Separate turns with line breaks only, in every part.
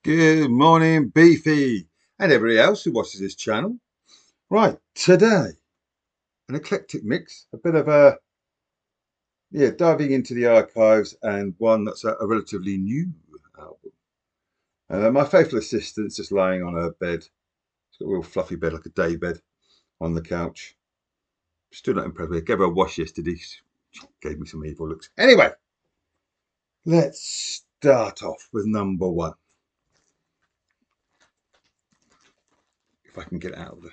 Good morning, Beefy, and everybody else who watches this channel. Right, today, an eclectic mix, a bit of diving into the archives, and one that's a relatively new album. My faithful assistant's just lying on her bed. She's got a real fluffy bed, like a day bed, on the couch. Still not impressed with it. Gave her a wash yesterday. She gave me some evil looks. Anyway, let's start off with number one. If I can get out of there.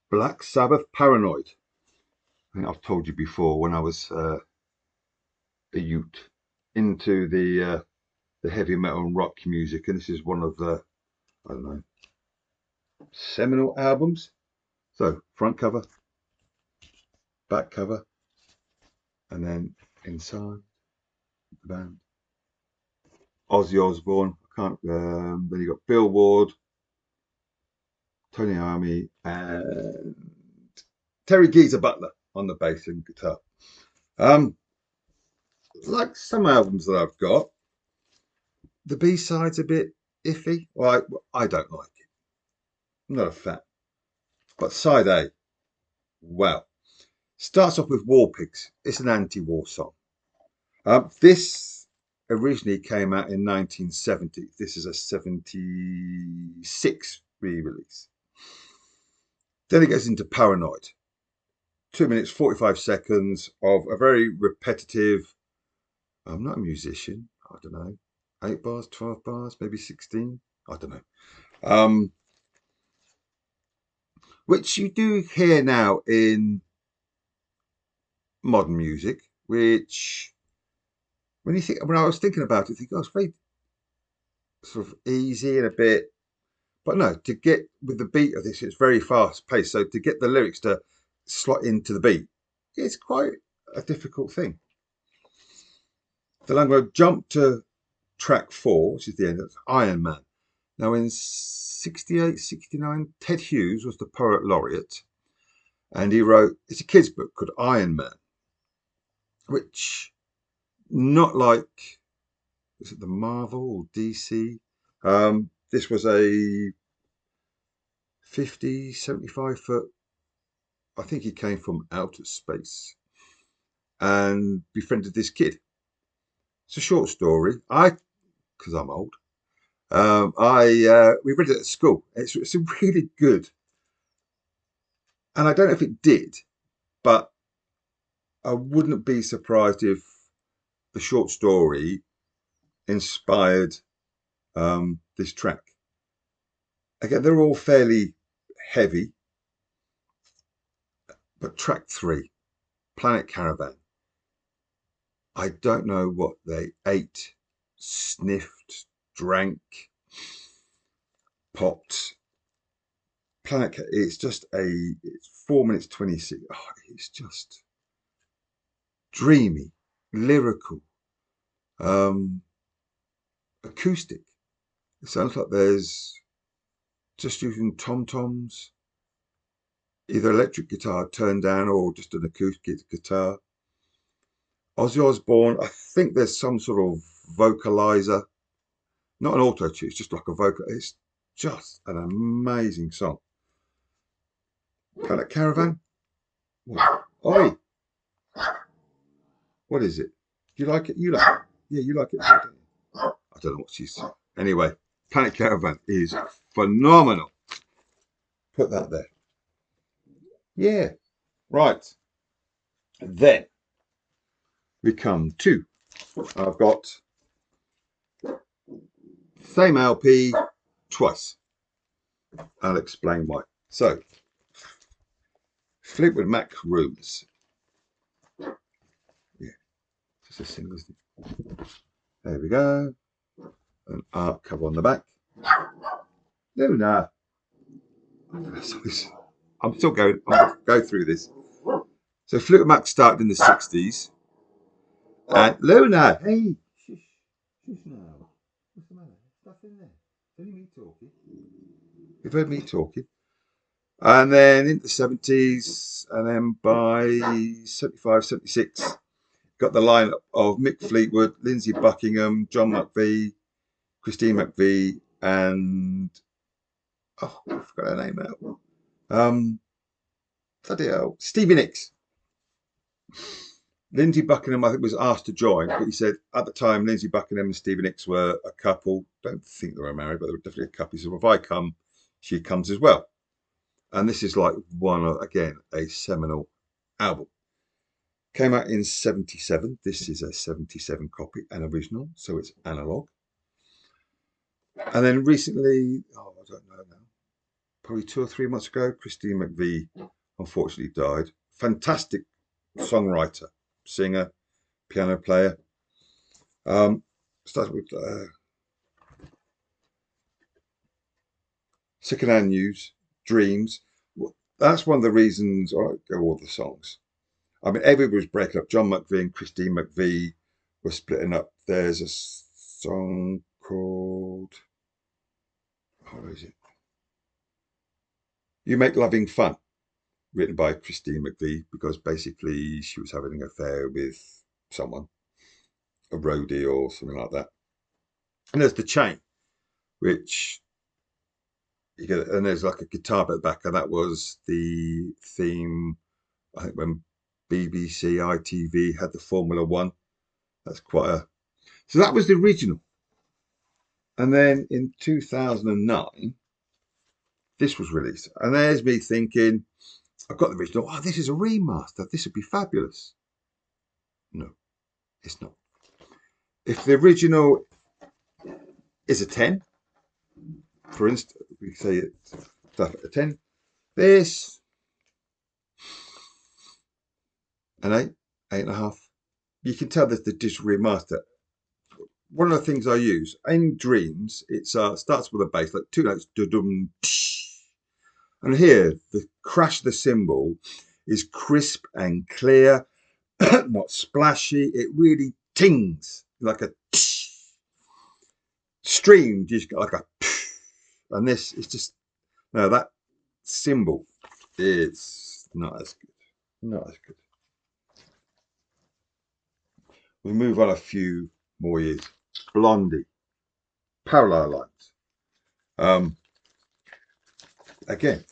Black Sabbath Paranoid. I think I've told you before when I was a youth into the heavy metal and rock music, and this is one of the, I don't know, seminal albums. So front cover, back cover, and then inside the band, Ozzy Osbourne. I can't. Then you got Bill Ward, Tony Iommi, and Terry Geezer Butler on the bass and guitar. Like some albums that I've got, the B side's a bit iffy. Well, I don't like it. I'm not a fan. But side A, wow. Starts off with War Pigs. It's an anti-war song. This originally came out in 1970. This is a 76 re-release. Then it gets into Paranoid. 2 minutes, 45 seconds of a very repetitive, I'm not a musician, I don't know, 8 bars, 12 bars, maybe 16, I don't know. Which you do hear now in modern music, which when I was thinking about it, I think, oh, it's very sort of easy and a bit, but no, to get with the beat of this, it's very fast paced. So to get the lyrics to slot into the beat, it's quite a difficult thing. Then I'm going to jump to track 4, which is the end of Iron Man. Now in 68, 69, Ted Hughes was the poet laureate, and he wrote, it's a kid's book called Iron Man, which not like, is it the Marvel or DC? This was a 50, 75-foot, I think he came from outer space and befriended this kid. It's a short story. Because I'm old, we read it at school. It's really good. And I don't know if it did, but I wouldn't be surprised if the short story inspired this track. Again, they're all fairly heavy, but track 3, Planet Caravan. I don't know what they ate, sniffed, drank, popped. It's just it's 4 minutes 26. Oh, it's just dreamy, lyrical, acoustic. It sounds like there's just using tom-toms, either electric guitar turned down or just an acoustic guitar. Ozzy Osbourne, I think there's some sort of vocalizer, not an auto tune, it's just like a vocal. It's just an amazing song. Planet Caravan. Oi, what is it? Do you like it? You like it? Yeah, you like it. I don't know what she's. Anyway, Planet Caravan is phenomenal. Put that there. Yeah, right. Then we come to. I've got same LP twice. I'll explain why. So, Fleetwood Mac Rooms. Yeah, just a single. There we go. An art cover on the back. Luna. I'm still going. I'll go through this. So Fleetwood Mac started in the 60s. And Luna, hey, shush, shush now. What's the matter? Nothing there. It's only me talking. You've heard me talking. And then into the 70s, and then by 75, 76, got the lineup of Mick Fleetwood, Lindsay Buckingham, John McVie, Christine McVie, and oh, I forgot her name now. Bloody hell, Stevie Nicks. Lindsay Buckingham, I think, was asked to join, but he said at the time Lindsay Buckingham and Stevie Nicks were a couple. Don't think they were married, but they were definitely a couple. He said, well, if I come, she comes as well. And this is like one of, again, a seminal album. Came out in 77. This is a 77 copy, an original, so it's analog. And then recently, oh, I don't know now, probably 2 or 3 months ago, Christine McVie unfortunately died. Fantastic songwriter, singer, piano player. Started with Secondhand News, Dreams. That's one of the reasons I go all the songs. I mean, everybody was breaking up. John McVie and Christine McVie were splitting up. There's a song called, what is it? You Make Loving Fun, written by Christine McVie, because basically she was having an affair with someone, a roadie or something like that. And there's The Chain, which you get, and there's like a guitar bit at the back, and that was the theme, I think, when BBC, ITV had the Formula One. That's quite a, so that was the original. And then in 2009, this was released. And there's me thinking, I've got the original. Oh, this is a remaster. This would be fabulous. No, it's not. If the original is a 10, for instance, we say it's stuff at a 10, this, an 8, 8.5. You can tell that the digital remaster. One of the things I use in Dreams, it starts with a bass, like 2 notes, dum, and here the crash of the cymbal is crisp and clear, not splashy. It really tings like a stream. You just got like a, and this is just, no, that cymbal is not as good, not as good. We move on a few more years. Blondie, Parallel Lines. Again,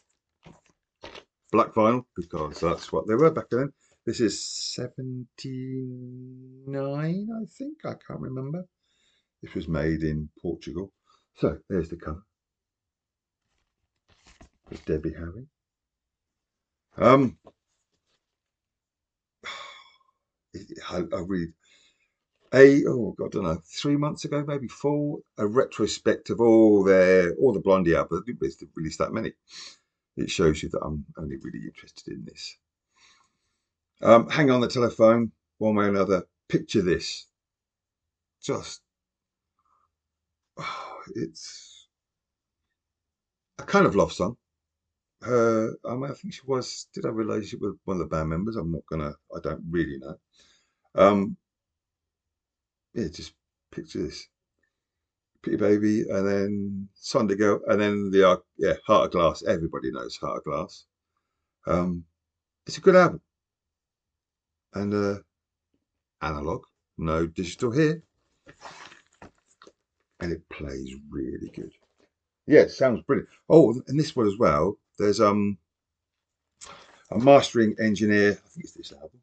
black vinyl, because that's what they were back then. This is 79, I think. I can't remember. This was made in Portugal. So there's the cover. There's Debbie Harry. I read oh God, I don't know, 3 months ago, maybe 4, a retrospect of all the Blondie albums. I didn't release that many. It shows you that I'm only really interested in this. Hang on the telephone, one way or another. Picture this. Just, oh, it's a kind of love song. I think she did have a relationship with one of the band members. I don't really know. Yeah, just picture this. Pretty Baby, and then Sunday Girl, and then Heart of Glass. Everybody knows Heart of Glass. It's a good album. And analog, no digital here. And it plays really good. Yeah, it sounds brilliant. Oh, and this one as well. There's a mastering engineer. I think it's this album.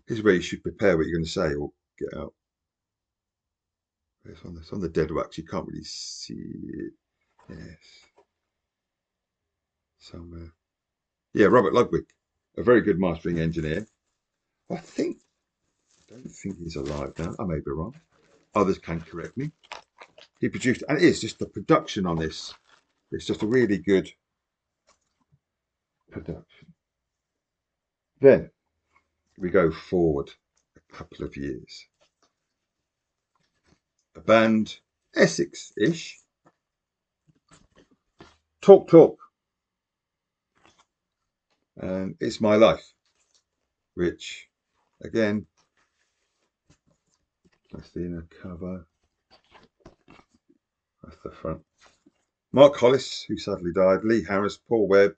This is where you should prepare what you're going to say or get out. It's on the dead wax. You can't really see it. Yes. Somewhere. Yeah, Robert Ludwig, a very good mastering engineer. I don't think he's alive now. I may be wrong. Others can correct me. He produced, and it is just the production on this. It's just a really good production. Then we go forward a couple of years. A band, Essex-ish, Talk Talk, and It's My Life, which, again, that's the inner cover. That's the front. Mark Hollis, who sadly died, Lee Harris, Paul Webb,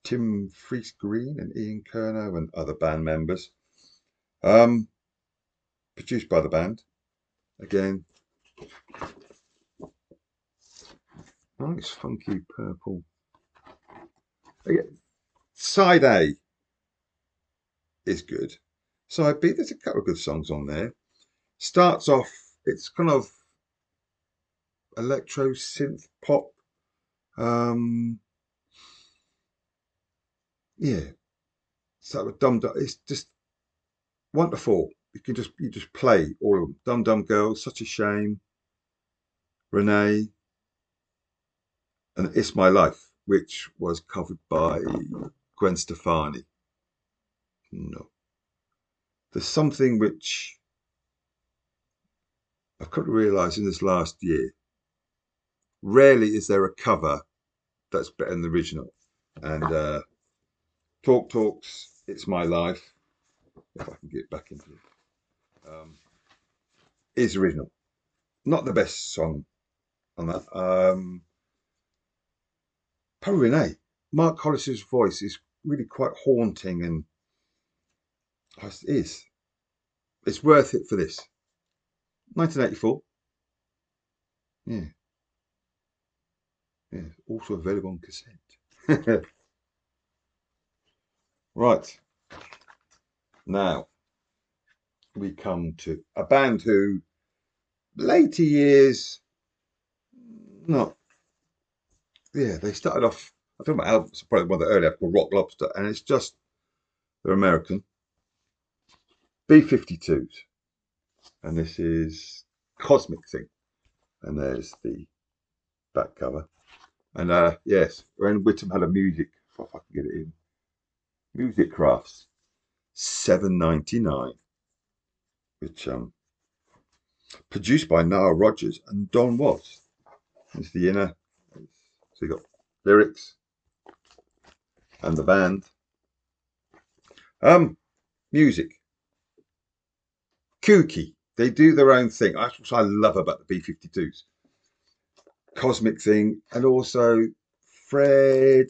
Tim Freese Green and Ian Kerno and other band members. Produced by the band. Again, nice funky purple. Again, side A is good. Side B, there's a couple of good songs on there. Starts off, it's kind of electro synth pop. Yeah, sort of dumb. It's just wonderful. You just play all of them. Dum Dum Girl, Such a Shame, Renee, and It's My Life, which was covered by Gwen Stefani. No, there's something which I've come to realise in this last year. Rarely is there a cover that's better than the original. And Talks, It's My Life, if I can get back into it, is original. Not the best song on that. Probably Renee. Mark Hollis's voice is really quite haunting, and it is. It's worth it for this. 1984. Yeah. Yeah. Also available on cassette. Right. Now we come to a band who later years, not, yeah, they started off, I think my album's probably one of the earlier called Rock Lobster, and it's just, they're American. B-52s. And this is Cosmic Thing. And there's the back cover. And yes, when Whittam had a music, if I can get it in, Music Crafts, $7.99, which produced by Nile Rodgers and Don Watts. It's the inner. So you got lyrics and the band. Music. Kooky. They do their own thing. That's what I love about the B-52s. Cosmic Thing, and also Fred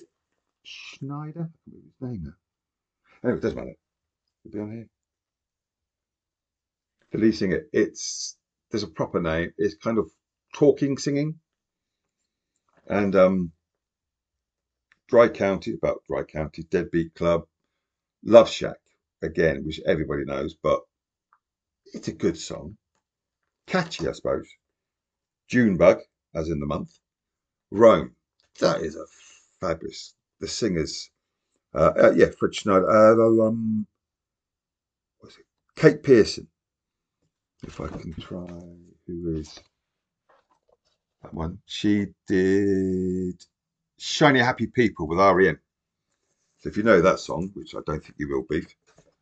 Schneider. I can't remember his name now. Anyway, it doesn't matter. It'll be on here. The lead singer. There's a proper name. It's kind of talking, singing, and Dry County, about Dry County, Deadbeat Club, Love Shack, again, which everybody knows, but it's a good song. Catchy, I suppose. Junebug, as in the month. Rome, that is a fabulous. The singers, yeah, Fred Schneider, what's it? Kate Pearson. If I can try, who is that one? She did Shiny Happy People with REM. So if you know that song, which I don't think you will, Beef,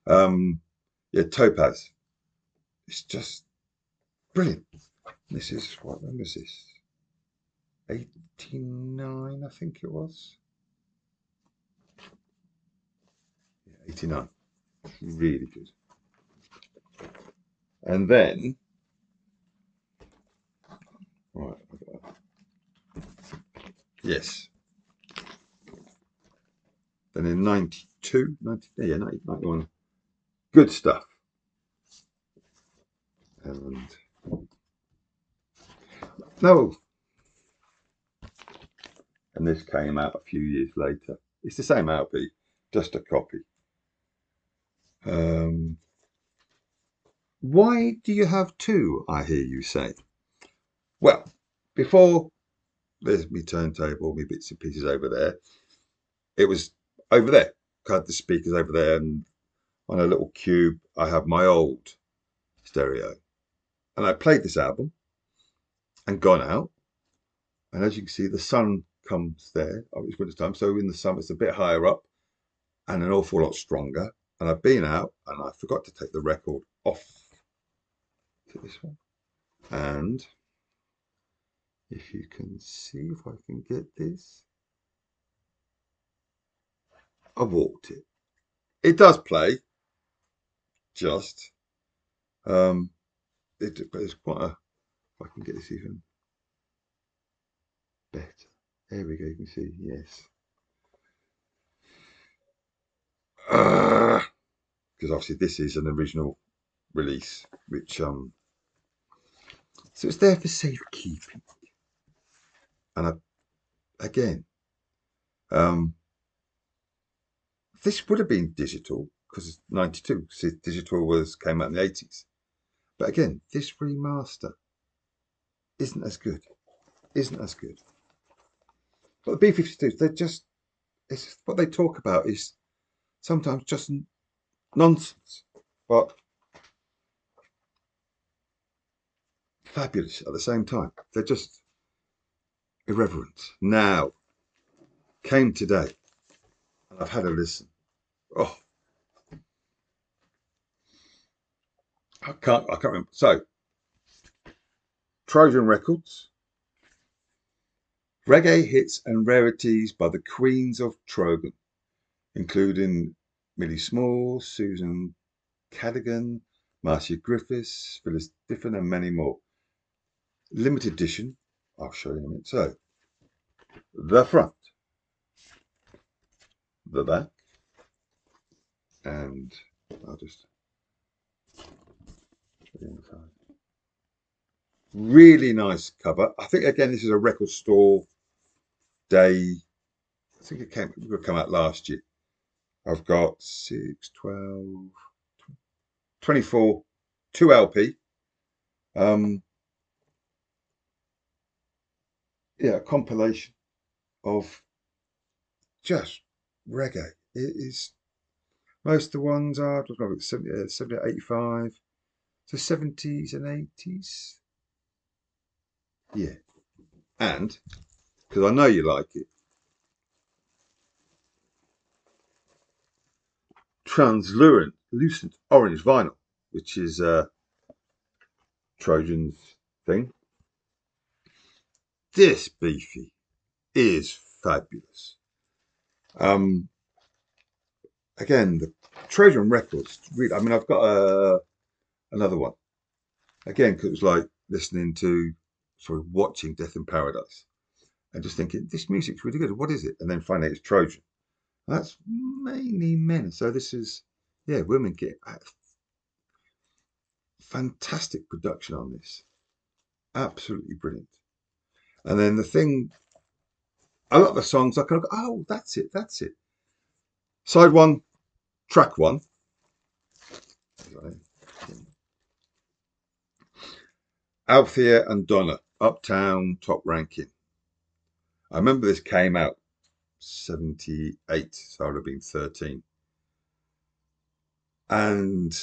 yeah, Topaz. It's just brilliant. This is, when was this? 89, I think it was. Yeah, 89. Really good. And then, right, yes. Then in 92, 90, yeah, 90, 91, Good Stuff. And no. And this came out a few years later. It's the same LP, just a copy. Why do you have two, I hear you say? Well, before there's me turntable, me bits and pieces over there, it was over there. I had the speakers over there, and on a little cube, I have my old stereo. And I played this album and gone out. And as you can see, the sun comes there. Oh, it's winter time, so in the summer, it's a bit higher up and an awful lot stronger. And I've been out and I forgot to take the record off to this one. And if you can see, if I can get this, I walked it. It does play, just. It's quite a, if I can get this even better. There we go, you can see, yes. because obviously this is an original release, which so it's there for safekeeping. And again, this would have been digital because it's 92. So digital came out in the 80s. But again, this remaster isn't as good. Isn't as good. But the B-52s, it's what they talk about is sometimes just nonsense, but fabulous at the same time. They're just irreverent. Now, came today, and I've had a listen. Oh, I can't remember. So, Trojan Records, reggae hits and rarities by the Queens of Trogan, including Millie Small, Susan Cadogan, Marcia Griffiths, Phyllis Diffin, and many more. Limited edition. I'll show you in a minute. So, the front, the back, and I'll just show you inside. Really nice cover. I think again this is a record store day. I think it will come out last year. I've got 6, 12, 24, 2 LP. Yeah, a compilation of just reggae. It is most of the ones are 70, 70, 85, so 70s and 80s. Yeah, and because I know you like it, translucent orange vinyl, which is Trojan's thing. This beefy is fabulous. Again, the Trojan Records. I mean, I've got another one again because it was like listening to, watching Death in Paradise, and just thinking this music's really good. What is it? And then finding out it's Trojan. That's mainly men. So this is, yeah, women get fantastic production on this. Absolutely brilliant. And then the thing, a lot of the songs I kind of go, oh, that's it, that's it. Side one, track one. Althea and Donna, Uptown Top Ranking. I remember this came out 78, so I would have been 13. And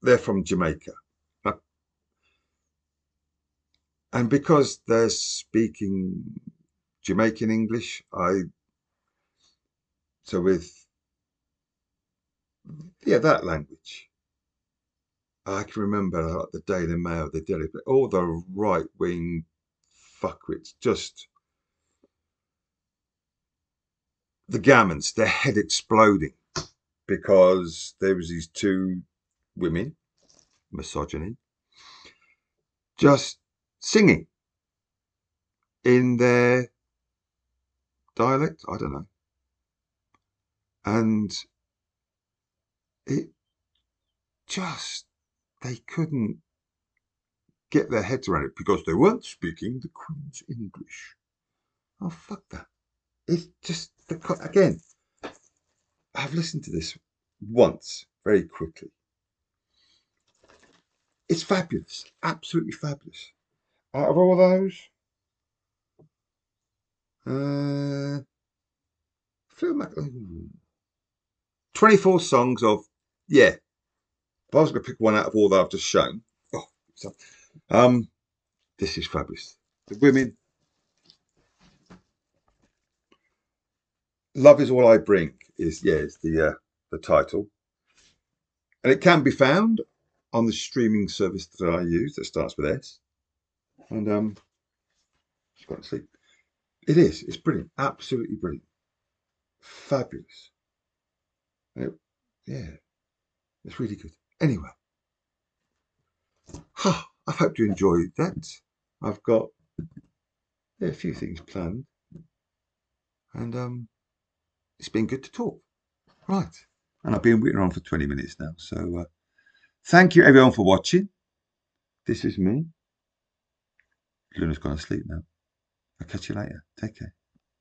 they're from Jamaica. And because they're speaking Jamaican English, so with, yeah, that language. I can remember like the Daily Mail, the Daily, all the right wing fuckwits, just the gammons, their head exploding because there was these two women, misogyny, just singing in their dialect. I don't know. And it just, they couldn't get their heads around it because they weren't speaking the Queen's English. Oh, fuck that. It's just, again, I've listened to this once very quickly. It's fabulous, absolutely fabulous. Out of all those, Phil 24 songs of, yeah. If I was going to pick one out of all that I've just shown, this is fabulous. The women, Love Is All I Bring is the title, and it can be found on the streaming service that I use that starts with S. And she's gone to sleep. It is. It's brilliant. Absolutely brilliant. Fabulous. Yeah, it's really good. Anyway, I hope you enjoyed that. I've got a few things planned, and it's been good to talk. Right. And I've been whittling on for 20 minutes now. So thank you everyone for watching. This is me. Luna's gone to sleep now. I'll catch you later. Take care.